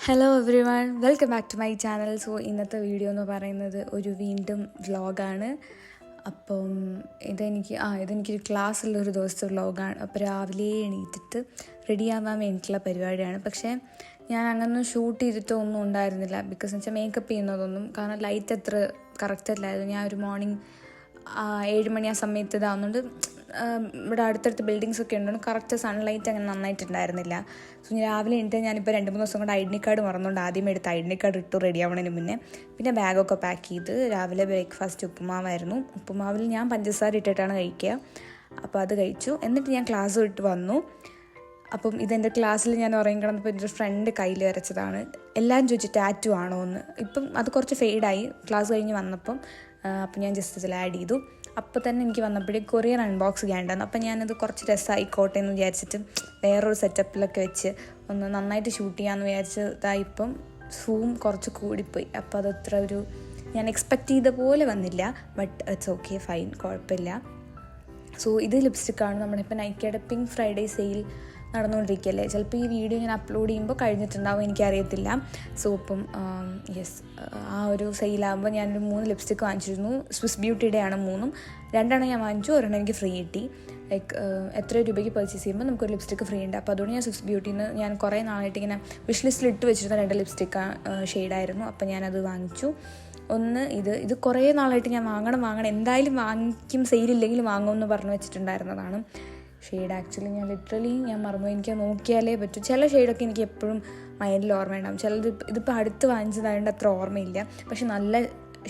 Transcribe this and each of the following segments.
Hello everyone, welcome back to my channel. So ഇന്നത്തെ video എന്ന് പറയുന്നത് ഒരു വീണ്ടും വ്ളോഗാണ്. അപ്പം ഇതെനിക്കൊരു ക്ലാസ്സുള്ളൊരു ദിവസത്തെ വ്ളോഗാണ്. അപ്പോൾ രാവിലെ എണീറ്റിട്ട് റെഡിയാവാൻ വേണ്ടിയിട്ടുള്ള പരിപാടിയാണ്. പക്ഷേ ഞാൻ അങ്ങനെ ഷൂട്ട് ചെയ്തിട്ടോ ഒന്നും ഉണ്ടായിരുന്നില്ല. ബിക്കോസ് എന്ന് വെച്ചാൽ മേക്കപ്പ് ചെയ്യുന്നതൊന്നും, കാരണം ലൈറ്റ് അത്ര കറക്റ്റ് അല്ലായിരുന്നു. ഞാൻ ഒരു മോർണിംഗ് 7 മണി ആ സമയത്ത് ഇതാവുന്നുണ്ട്. ഇവിടെ അടുത്തടുത്ത് ബിൽഡിങ്സ് ഒക്കെ ഉണ്ടോ, കറക്റ്റ് സൺലൈറ്റ് അങ്ങനെ നന്നായിട്ടുണ്ടായിരുന്നില്ല. സോ ഞാൻ രാവിലെ എണീറ്റ് ഞാനിപ്പോൾ 2-3 ദിവസം കൊണ്ട് ഐഡൻറ്റി കാർഡ് മറന്നുകൊണ്ട് ആദ്യമേ എടുത്ത് ഐഡൻറ്റി കാർഡ് ഇട്ട് റെഡി ആവണതിന് മുന്നേ പിന്നെ ബാഗൊക്കെ പാക്ക് ചെയ്ത് രാവിലെ ബ്രേക്ക്ഫാസ്റ്റ് ഉപ്പുമാവായിരുന്നു. ഉപ്പുമാവിൽ ഞാൻ പഞ്ചസാര ഇട്ടിട്ടാണ് കഴിക്കുക. അപ്പോൾ അത് കഴിച്ചു. എന്നിട്ട് ഞാൻ ക്ലാസ് വിട്ട് വന്നു. അപ്പം ഇതെൻ്റെ ക്ലാസ്സിൽ ഞാൻ ഉറങ്ങിക്കിടന്നപ്പോൾ എൻ്റെ ഒരു ഫ്രണ്ട് കയ്യിൽ വരച്ചതാണ്. എല്ലാവരും ചോദിച്ചു ടാറ്റു ആണോ എന്ന്. ഇപ്പം അത് കുറച്ച് ഫെയ്ഡായി ക്ലാസ് കഴിഞ്ഞ് വന്നപ്പം. അപ്പം ഞാൻ ജസ്റ്റ് ഇതിൽ ആഡ് ചെയ്തു. അപ്പോൾ തന്നെ എനിക്ക് വന്നപ്പോഴേ കൊറിയർ അൺബോക്സ് ചെയ്യാണ്ടായിരുന്നു. അപ്പം ഞാനത് കുറച്ച് രസമായിക്കോട്ടെ എന്ന് വിചാരിച്ചിട്ട് വേറൊരു സെറ്റപ്പിലൊക്കെ വെച്ച് ഒന്ന് നന്നായിട്ട് ഷൂട്ട് ചെയ്യാമെന്ന് വിചാരിച്ചതായിപ്പം സൂം കുറച്ച് കൂടിപ്പോയി. അപ്പോൾ അതത്ര ഞാൻ എക്സ്പെക്റ്റ് ചെയ്ത പോലെ വന്നില്ല. ബട്ട് ഇറ്റ്സ് ഓക്കെ, ഫൈൻ, കുഴപ്പമില്ല. സോ ഇത് ലിപ്സ്റ്റിക്കാണ്. നമ്മളിപ്പോൾ നൈക്കയുടെ പിങ്ക് ഫ്രൈഡേ സെയിൽ നടന്നുകൊണ്ടിരിക്കുകയല്ലേ. ചിലപ്പോൾ ഈ വീഡിയോ ഞാൻ അപ്ലോഡ് ചെയ്യുമ്പോൾ കഴിഞ്ഞിട്ടുണ്ടാവും, എനിക്കറിയത്തില്ല. സോ ഇപ്പം ആ ഒരു സെയിലാകുമ്പോൾ ഞാനൊരു 3 ലിപ്സ്റ്റിക്ക് വാങ്ങിച്ചിരുന്നു. സ്വിസ് ബ്യൂട്ടിയുടെ ആണ് 3. 2 ഞാൻ വാങ്ങിച്ചു, 1 എനിക്ക് ഫ്രീ കിട്ടി. ലൈക്ക് എത്ര രൂപയ്ക്ക് പർച്ചേസ് ചെയ്യുമ്പോൾ നമുക്കൊരു ലിപ്സ്റ്റിക്ക് ഫ്രീ ഉണ്ട്. അപ്പോൾ അതുകൊണ്ട് ഞാൻ സ്വിസ് ബ്യൂട്ടിയിൽ നിന്ന് ഞാൻ കുറേ നാളായിട്ട് ഇങ്ങനെ വിഷ് ലിസ്റ്റിൽ ഇട്ട് വെച്ചിരുന്ന 2 ലിപ്സ്റ്റിക്ക് ഷെയ്ഡായിരുന്നു. അപ്പോൾ ഞാനത് വാങ്ങിച്ചു. ഒന്ന് ഇത് കുറേ നാളായിട്ട് ഞാൻ വാങ്ങണം എന്തായാലും വാങ്ങിക്കും, സെയിലില്ലെങ്കിലും വാങ്ങുമെന്ന് പറഞ്ഞു വെച്ചിട്ടുണ്ടായിരുന്നതാണ്. ഷെയ്ഡ് ആക്ച്വലി ഞാൻ മറന്നു, എനിക്ക് നോക്കിയാലേ പറ്റൂ. ചില ഷെയ്ഡൊക്കെ എനിക്ക് എപ്പോഴും മൈൻഡിൽ ഓർമ്മയുണ്ടാകും, ചിലത് ഇതിപ്പോൾ അടുത്ത് വാങ്ങിച്ചതായതുകൊണ്ട് അത്ര ഓർമ്മയില്ല. പക്ഷെ നല്ല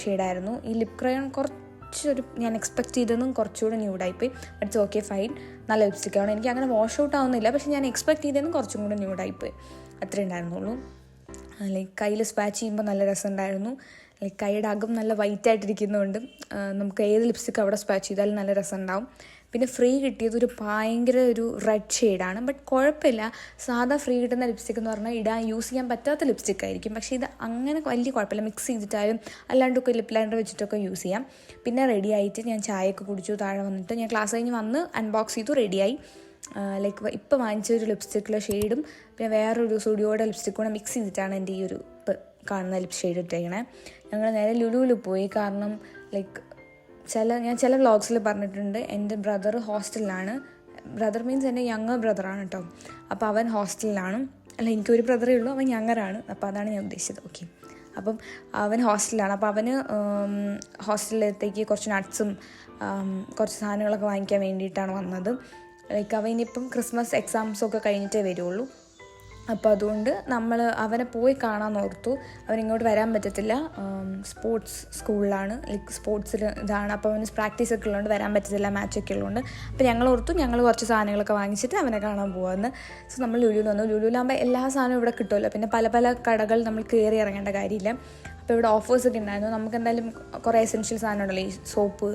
ഷെയ്ഡായിരുന്നു. ഈ ലിപ് ക്രയോൺ കുറച്ചൊരു ഞാൻ എക്സ്പെക്റ്റ് ചെയ്തതും കുറച്ചുകൂടെ ന്യൂഡായിപ്പോയി. ഇറ്റ്സ് ഓക്കെ, ഫൈൻ, നല്ല ലിപ്സ്റ്റിക്കാണ്. എനിക്ക് അങ്ങനെ വാഷ് ഔട്ട് ആവുന്നില്ല, പക്ഷെ ഞാൻ എക്സ്പെക്റ്റ് ചെയ്തതും കുറച്ചും കൂടെ ന്യൂഡായിപ്പോയി, അത്രേ ഉണ്ടായിരുന്നുള്ളൂ. ലൈക്ക് കയ്യിൽ സ്പാച്ച് ചെയ്യുമ്പോൾ നല്ല രസമുണ്ടായിരുന്നു. ലൈക്ക് കൈയുടെ അകം നല്ല വൈറ്റായിട്ടിരിക്കുന്നതുകൊണ്ട് നമുക്ക് ഏത് ലിപ്സ്റ്റിക്ക് അവിടെ സ്പാച്ച് ചെയ്താലും നല്ല രസമുണ്ടാവും. പിന്നെ ഫ്രീ കിട്ടിയത് ഭയങ്കര റെഡ് ഷെയ്ഡാണ്. ബട്ട് കുഴപ്പമില്ല. സാധാ ഫ്രീ കിട്ടുന്ന ലിപ്സ്റ്റിക് എന്ന് പറഞ്ഞാൽ യൂസ് ചെയ്യാൻ പറ്റാത്ത ലിപ്സ്റ്റിക് ആയിരിക്കും. പക്ഷേ ഇത് അങ്ങനെ വലിയ കുഴപ്പമില്ല. മിക്സ് ചെയ്തിട്ടാലും അല്ലാണ്ടൊക്കെ ലിപ് ലൈനർ വെച്ചിട്ടൊക്കെ യൂസ് ചെയ്യാം. പിന്നെ റെഡി ആയിട്ട് ഞാൻ ചായയൊക്കെ കുടിച്ചു. താഴെ വന്നിട്ട് ഞാൻ ക്ലാസ് കഴിഞ്ഞ് വന്ന് അൺബോക്സ് ചെയ്തു, റെഡിയായി. ലൈക്ക് ഇപ്പോൾ വാങ്ങിച്ചൊരു ലിപ്സ്റ്റിക്കിലെ ഷെയ്ഡും പിന്നെ വേറൊരു സ്റ്റുഡിയോയുടെ ലിപ്സ്റ്റിക്കും കൂടെ മിക്സ് ചെയ്തിട്ടാണ് എൻ്റെ ഈ കാണുന്ന ലിപ് ഷെയ്ഡ് ഇട്ടേക്കണേ. ഞങ്ങൾ നേരെ ലുലുവിൽ പോയി. കാരണം ലൈക്ക് ഞാൻ ചില വ്ളോഗ്സിൽ പറഞ്ഞിട്ടുണ്ട്, എൻ്റെ ബ്രദർ ഹോസ്റ്റലിലാണ്. ബ്രദർ മീൻസ് എൻ്റെ യങ്ങർ ബ്രദറാണ് കേട്ടോ. അപ്പോൾ അവൻ ഹോസ്റ്റലിലാണ്. എനിക്കൊരു ബ്രദറേ ഉള്ളൂ, അവൻ യങ്ങറാണ്. അപ്പോൾ അതാണ് ഞാൻ ഉദ്ദേശിച്ചത്. ഓക്കെ, അപ്പം അവൻ ഹോസ്റ്റലിലാണ്. അപ്പോൾ അവന് ഹോസ്റ്റലിലത്തേക്ക് കുറച്ച് നട്ട്സും കുറച്ച് സാധനങ്ങളൊക്കെ വാങ്ങിക്കാൻ വേണ്ടിയിട്ടാണ് വന്നത്. ലൈക്ക് അവനിപ്പം ക്രിസ്മസ് എക്സാംസൊക്കെ കഴിഞ്ഞിട്ടേ വരുള്ളൂ. അപ്പോൾ അതുകൊണ്ട് നമ്മൾ അവനെ പോയി കാണാമെന്ന് ഓർത്തു. അവനിങ്ങോട്ട് വരാൻ പറ്റത്തില്ല, സ്പോർട്സ് സ്കൂളിലാണ്, ലൈക്ക് സ്പോർട്സിൽ ഇതാണ്. അപ്പോൾ അവന് പ്രാക്ടീസൊക്കെ ഉള്ളതുകൊണ്ട് വരാൻ പറ്റത്തില്ല, മാച്ചൊക്കെ ഉള്ളതുകൊണ്ട്. അപ്പോൾ ഞങ്ങൾ കുറച്ച് സാധനങ്ങളൊക്കെ വാങ്ങിച്ചിട്ട് അവനെ കാണാൻ പോകാമെന്ന്. സോ നമ്മൾ ലുലുവിൽ വന്നു. ലുലുവിലാകുമ്പോൾ എല്ലാ സാധനവും ഇവിടെ കിട്ടുമല്ലോ. പിന്നെ പല പല കടകൾ നമ്മൾ കയറി ഇറങ്ങേണ്ട കാര്യമില്ല. അപ്പോൾ ഇവിടെ ഓഫേഴ്സൊക്കെ ഉണ്ടായിരുന്നു. നമുക്ക് എന്തായാലും കുറേ എസെൻഷ്യൽ സാധനം ഉണ്ടല്ലോ, ഈ സോപ്പ്,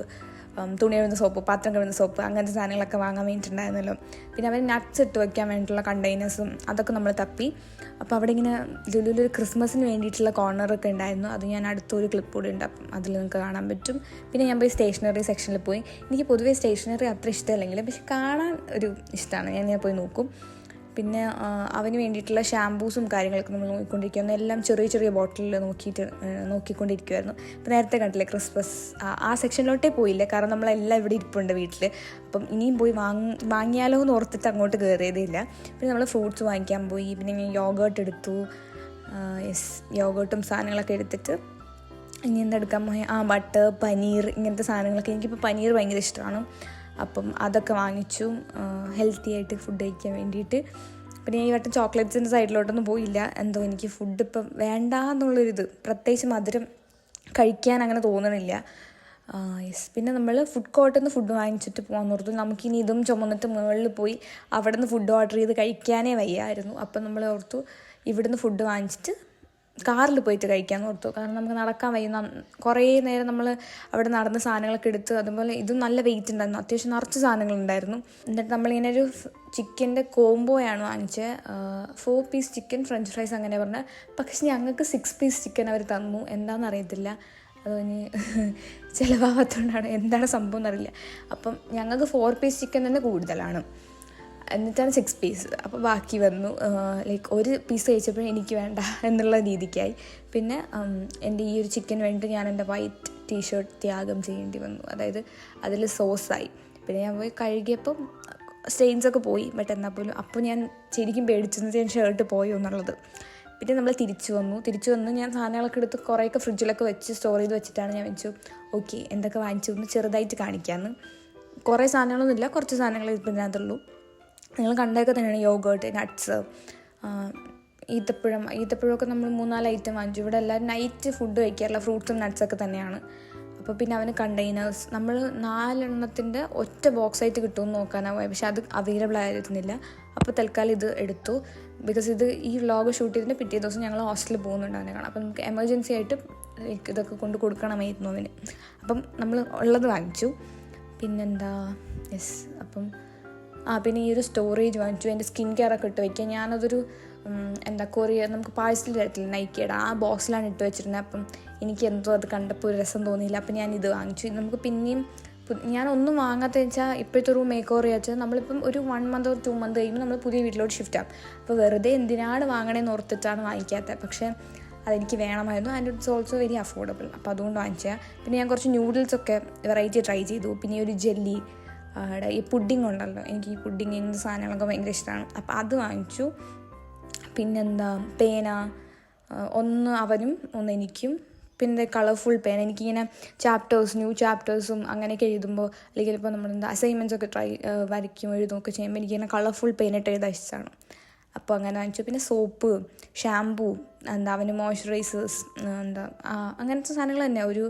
തുണി കഴുകുന്ന സോപ്പ്, പാത്രം കഴുകുന്ന സോപ്പ്, അങ്ങനത്തെ സാധനങ്ങളൊക്കെ വാങ്ങാൻ വേണ്ടിയിട്ടുണ്ടായിരുന്നല്ലോ. പിന്നെ അവർ നട്ട്സ് ഇട്ട് വയ്ക്കാൻ വേണ്ടിയിട്ടുള്ള കണ്ടെയ്നേഴ്സും അതൊക്കെ നമ്മൾ തപ്പി. അപ്പോൾ അവിടെ ഇങ്ങനെ ലുലുവിൽ ക്രിസ്മസിന് വേണ്ടിയിട്ടുള്ള കോർണറൊക്കെ ഉണ്ടായിരുന്നു. അത് ഞാൻ അടുത്തൊരു ക്ലിപ്പ് കൂടി ഉണ്ട്, അപ്പം അതിൽ നിങ്ങൾക്ക് കാണാൻ പറ്റും. പിന്നെ ഞാൻ പോയി സ്റ്റേഷനറി സെക്ഷനിൽ പോയി. എനിക്ക് പൊതുവേ സ്റ്റേഷനറി അത്ര ഇഷ്ടമല്ലെങ്കിലും പക്ഷെ കാണാൻ ഇഷ്ടമാണ്. ഞാൻ പോയി നോക്കും. പിന്നെ അവന് വേണ്ടിയിട്ടുള്ള ഷാമ്പൂസും കാര്യങ്ങളൊക്കെ നമ്മൾ നോക്കിക്കൊണ്ടിരിക്കുന്നു. എല്ലാം ചെറിയ ചെറിയ ബോട്ടിലിൽ നോക്കിക്കൊണ്ടിരിക്കുമായിരുന്നു. ഇപ്പോൾ നേരത്തെ കണ്ടില്ലേ ക്രിസ്മസ്, ആ സെക്ഷനിലോട്ടേ പോയില്ല, കാരണം നമ്മളെല്ലാം ഇവിടെ ഇരിപ്പുണ്ട് വീട്ടിൽ. അപ്പം ഇനിയും പോയി വാങ്ങിയാലോ എന്ന് ഓർത്തിട്ട് അങ്ങോട്ട് കയറിയതില്ല. പിന്നെ നമ്മൾ ഫ്രൂട്ട്സ് വാങ്ങിക്കാൻ പോയി. പിന്നെ ഞാൻ യോഗേർട്ട് എടുത്തു. യോഗേർട്ടും സാധനങ്ങളൊക്കെ എടുത്തിട്ട് ഇനി എന്തെടുക്കാൻ പോയി, ബട്ടർ, പനീർ, ഇങ്ങനത്തെ സാധനങ്ങളൊക്കെ. എനിക്കിപ്പോൾ പനീർ ഭയങ്കര ഇഷ്ടമാണ്. അപ്പം അതൊക്കെ വാങ്ങിച്ചു, ഹെൽത്തി ആയിട്ട് ഫുഡ് കഴിക്കാൻ വേണ്ടിയിട്ട്. പിന്നെ ഈ വട്ടം ചോക്ലേറ്റ്സിൻ്റെ സൈഡിലോട്ടൊന്നും പോയില്ല. എന്തോ എനിക്ക് ഫുഡ് ഇപ്പം വേണ്ട എന്നുള്ളൊരിത്, പ്രത്യേകിച്ച് മധുരം കഴിക്കാൻ അങ്ങനെ തോന്നണില്ല. പിന്നെ നമ്മൾ ഫുഡ് കോർട്ടിൽ നിന്ന് ഫുഡ് വാങ്ങിച്ചിട്ട് പോകാൻ ഓർത്തു. നമുക്കിനി ഇതും ചുമന്നിട്ട് മുകളിൽ പോയി അവിടെ നിന്ന് ഫുഡ് ഓർഡർ ചെയ്ത് കഴിക്കാനേ വയ്യായിരുന്നു. അപ്പം നമ്മൾ ഓർത്തു ഇവിടുന്ന് ഫുഡ് വാങ്ങിച്ചിട്ട് കാറിൽ പോയിട്ട് കഴിക്കാമെന്ന് ഓർത്തു. കാരണം നമുക്ക് നടക്കാൻ വയ്യ. കുറേ നേരം നമ്മൾ അവിടെ നടന്ന സാധനങ്ങളൊക്കെ എടുത്ത്. അതുപോലെ ഇതും നല്ല വെയിറ്റ് ഉണ്ടായിരുന്നു, അത്യാവശ്യം നിറച്ച് സാധനങ്ങളുണ്ടായിരുന്നു. എന്നിട്ട് നമ്മളിങ്ങനെ ഒരു ചിക്കൻ്റെ കോംബോയാണ് വാങ്ങിച്ചത്. 4 പീസ് ചിക്കൻ, ഫ്രഞ്ച് ഫ്രൈസ് അങ്ങനെ പറഞ്ഞാൽ. പക്ഷെ ഞങ്ങൾക്ക് 6 പീസ് ചിക്കൻ അവർ തന്നു. എന്താണെന്ന് അറിയത്തില്ല, അതിന് ചിലവാകത്തോണ്ടാണ്, എന്താണ് സംഭവം എന്നറിയില്ല. അപ്പം ഞങ്ങൾക്ക് 4 പീസ് ചിക്കൻ തന്നെ കൂടുതലാണ്. എന്നിട്ടാണ് 6 പീസ്. അപ്പോൾ ബാക്കി വന്നു. ലൈക്ക് ഒരു പീസ് കഴിച്ചപ്പോൾ എനിക്ക് വേണ്ട എന്നുള്ള രീതിക്കായി. പിന്നെ എൻ്റെ ഈ ഒരു ചിക്കൻ വേണ്ടിയിട്ട് ഞാൻ എൻ്റെ വൈറ്റ് ടീഷർട്ട് ത്യാഗം ചെയ്യേണ്ടി വന്നു. അതായത് അതിൽ സോസായി. പിന്നെ ഞാൻ പോയി കഴുകിയപ്പം സ്റ്റെയിൻസൊക്കെ പോയി. ബട്ട് എന്നാൽ പോലും അപ്പോൾ ഞാൻ ശരിക്കും പേടിച്ചെന്ന് ഞാൻ ഷർട്ട് പോയോ എന്നുള്ളത്. പിന്നെ നമ്മൾ തിരിച്ചു വന്ന് ഞാൻ സാധനങ്ങളൊക്കെ എടുത്ത് കുറേയൊക്കെ ഫ്രിഡ്ജിലൊക്കെ വെച്ച് സ്റ്റോർ ചെയ്ത് വെച്ചിട്ടാണ് ഞാൻ വെച്ചു ഓക്കെ എന്തൊക്കെ വാങ്ങിച്ചു എന്ന് ചെറുതായിട്ട് കാണിക്കാമെന്ന്. കുറേ സാധനങ്ങളൊന്നുമില്ല, കുറച്ച് സാധനങ്ങൾ ഇപ്പം ഇതിനകത്തുള്ളൂ. നിങ്ങൾ കണ്ടൊക്കെ തന്നെയാണ് യോഗേർട്ട്, നട്ട്സ്, ഈത്തപ്പഴമൊക്കെ നമ്മൾ 3-4 ഐറ്റം വാങ്ങിച്ചു. ഇവിടെ എല്ലാവരും നൈറ്റ് ഫുഡ് കഴിക്കാറില്ല, ഫ്രൂട്ട്സും നട്ട്സൊക്കെ തന്നെയാണ്. അപ്പോൾ പിന്നെ അവന് കണ്ടെയ്നേഴ്സ് നമ്മൾ 4 എണ്ണത്തിൻ്റെ ഒറ്റ ബോക്സായിട്ട് കിട്ടുമെന്ന് നോക്കാനാണ് പോയത്. പക്ഷെ അത് അവൈലബിൾ ആയിരുന്നില്ല. അപ്പോൾ തൽക്കാലം ഇത് എടുത്തു. ബിക്കോസ് ഇത് ഈ വ്ലോഗ് ഷൂട്ട് ചെയ്തതിൻ്റെ പിറ്റേ ദിവസം ഞങ്ങൾ ഹോസ്റ്റലിൽ പോകുന്നുണ്ടായിരുന്നു കാണാം. അപ്പം നമുക്ക് എമർജൻസി ആയിട്ട് ഇതൊക്കെ കൊണ്ട് കൊടുക്കണമായിരുന്നു അവന്. അപ്പം നമ്മൾ ഉള്ളത് വാങ്ങിച്ചു. പിന്നെന്താ അപ്പം പിന്നെ ഈ ഒരു സ്റ്റോറേജ് വാങ്ങിച്ചു. എൻ്റെ സ്കിൻ കെയറൊക്കെ ഇട്ട് വയ്ക്കുക. ഞാനതൊരു കൊറിയർ നമുക്ക് പാഴ്സൽ തരത്തില്ല നൈക്കിയുടെ, ആ ബോക്സിലാണ് ഇട്ട് വെച്ചിരുന്നത്. അപ്പം എനിക്ക് എന്തോ അത് കണ്ടപ്പോൾ ഒരു രസം തോന്നിയില്ല. അപ്പം ഞാൻ ഇത് വാങ്ങിച്ചു. നമുക്ക് പിന്നെയും ഞാനൊന്നും വാങ്ങാത്ത വെച്ചാൽ ഇപ്പോഴത്തെ ഒരു മേക്ക് ഓവർ വെച്ചാൽ നമ്മളിപ്പം ഒരു 1 month or 2 month കഴിയുമ്പോൾ നമ്മൾ പുതിയ വീട്ടിലോട്ട് ഷിഫ്റ്റ് ആകും. അപ്പോൾ വെറുതെ എന്തിനാണ് വാങ്ങണേന്ന് ഓർത്തിട്ടാണ് വാങ്ങിക്കാത്തത്. പക്ഷേ അതെനിക്ക് വേണമായിരുന്നു. And it's also very affordable. അപ്പോൾ അതുകൊണ്ട് വാങ്ങിച്ചാൽ. പിന്നെ ഞാൻ കുറച്ച് നൂഡിൽസൊക്കെ വെറൈറ്റി ട്രൈ ചെയ്തു. പിന്നെ ഒരു ജെല്ലി, ഈ പുഡിങ് ഉണ്ടല്ലോ, എനിക്ക് ഈ പുഡിങ് ഇങ്ങനത്തെ സാധനങ്ങളൊക്കെ ഭയങ്കര ഇഷ്ടമാണ്. അപ്പോൾ അത് വാങ്ങിച്ചു. പിന്നെന്താ പേന, ഒന്ന് അവനും ഒന്ന് എനിക്കും. പിന്നെ കളർഫുൾ പേന, എനിക്കിങ്ങനെ ന്യൂ ചാപ്റ്റേഴ്സും അങ്ങനെയൊക്കെ എഴുതുമ്പോൾ അല്ലെങ്കിൽ ഇപ്പോൾ നമ്മളെന്താ അസൈൻമെൻറ്റ്സൊക്കെ വരയ്ക്കും എഴുതുമൊക്കെ ചെയ്യുമ്പോൾ എനിക്കിങ്ങനെ കളർഫുൾ പെയിനിട്ട് എഴുതാൻ ഇഷ്ടമാണ്. അപ്പോൾ അങ്ങനെ വാങ്ങിച്ചു. പിന്നെ സോപ്പ്, ഷാമ്പൂ, അവന് മോയ്സ്ചറൈസേഴ്സ്, അങ്ങനത്തെ സാധനങ്ങൾ തന്നെ, ഒരു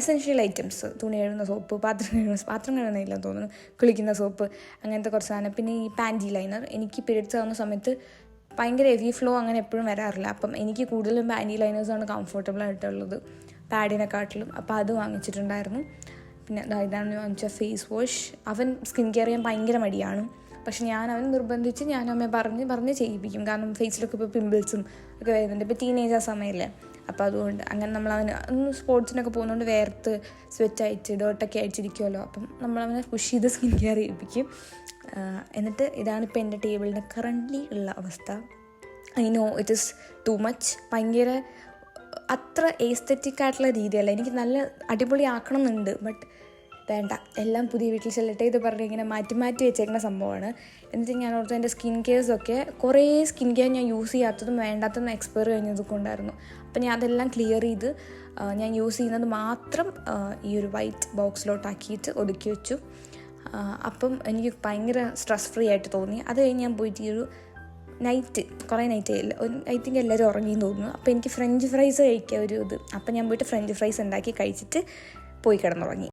എസെൻഷ്യൽ ഐറ്റംസ്. തുണി കഴുകുന്ന സോപ്പ്, പാത്രം കഴുകുന്നില്ല തോന്നുന്നു, കുളിക്കുന്ന സോപ്പ്, അങ്ങനത്തെ കുറച്ച് സാധനം. പിന്നെ ഈ പാൻറ്റി ലൈനർ, എനിക്ക് പീരിയഡ്സ് ആവുന്ന സമയത്ത് ഭയങ്കര ഹെവി ഫ്ലോ അങ്ങനെ എപ്പോഴും വരാറില്ല. അപ്പം എനിക്ക് കൂടുതലും പാൻറ്റി ലൈനേഴ്സാണ് കംഫർട്ടബിൾ ആയിട്ടുള്ളത് പാഡിനെക്കാട്ടിലും. അപ്പോൾ അത് വാങ്ങിച്ചിട്ടുണ്ടായിരുന്നു. പിന്നെ ഇതാണ് വാങ്ങിച്ച ഫേസ് വാഷ്. അവൻ സ്കിൻ കെയർ ചെയ്യാൻ ഭയങ്കര മടിയാണ്. പക്ഷെ അവൻ നിർബന്ധിച്ച് അമ്മയെ പറഞ്ഞ് ചെയ്യിപ്പിക്കും. കാരണം ഫേസിലൊക്കെ ഇപ്പോൾ പിമ്പിൾസും ഒക്കെ വരുന്നുണ്ട്. ഇപ്പോൾ ടീനേജ് ആ സമയമല്ലേ. അപ്പോൾ അതുകൊണ്ട് അങ്ങനെ നമ്മളവന് സ്പോർട്സിനൊക്കെ പോകുന്നതുകൊണ്ട് വേർത്ത് സ്വെറ്റായിട്ട് ഡേർട്ടൊക്കെ അയച്ചിരിക്കുമല്ലോ. അപ്പം നമ്മളവനെ പുഷ് ചെയ്ത് സ്കിൻ കെയർ ചെയ്യിപ്പിക്കും. എന്നിട്ട് ഇതാണിപ്പോൾ എൻ്റെ ടേബിളിൻ്റെ കറൻ്റ്ലി ഉള്ള അവസ്ഥ. I know it is too much. ഭയങ്കര അത്ര എസ്തെറ്റിക് ആയിട്ടുള്ള രീതിയല്ല. എനിക്ക് നല്ല അടിപൊളി ആക്കണം എന്നുണ്ട്. ബട്ട് വേണ്ട, എല്ലാം പുതിയ വീട്ടിൽ ചെല്ലട്ടെ ഇത് പറഞ്ഞ് ഇങ്ങനെ മാറ്റി വെച്ചേക്കുന്ന സംഭവമാണ്. എന്നിട്ട് ഞാൻ ഓർത്ത് എൻ്റെ സ്കിൻ കെയർസൊക്കെ കുറേ സ്കിൻ കെയർ ഞാൻ യൂസ് ചെയ്യാത്തതും വേണ്ടാത്തതും എക്സ്പയർ കഴിഞ്ഞതൊക്കെ ഉണ്ടായിരുന്നു. അപ്പം ഞാൻ അതെല്ലാം ക്ലിയർ ചെയ്ത് ഞാൻ യൂസ് ചെയ്യുന്നത് മാത്രം ഈ ഒരു വൈറ്റ് ബോക്സിലോട്ടാക്കിയിട്ട് ഒതുക്കി വെച്ചു. അപ്പം എനിക്ക് ഭയങ്കര സ്ട്രെസ് ഫ്രീ ആയിട്ട് തോന്നി. അത് കഴിഞ്ഞ് ഞാൻ പോയിട്ട് ഈ ഒരു കുറേ നൈറ്റ് ആയില്ല, ഐ തിങ്ക് എല്ലാവരും ഉറങ്ങിയെന്ന് തോന്നുന്നു. അപ്പോൾ എനിക്ക് ഫ്രഞ്ച് ഫ്രൈസ് കഴിക്കുക ഒരു ഇത്. അപ്പം ഞാൻ പോയിട്ട് ഫ്രഞ്ച് ഫ്രൈസ് ഉണ്ടാക്കി കഴിച്ചിട്ട് പോയി കിടന്നുറങ്ങി.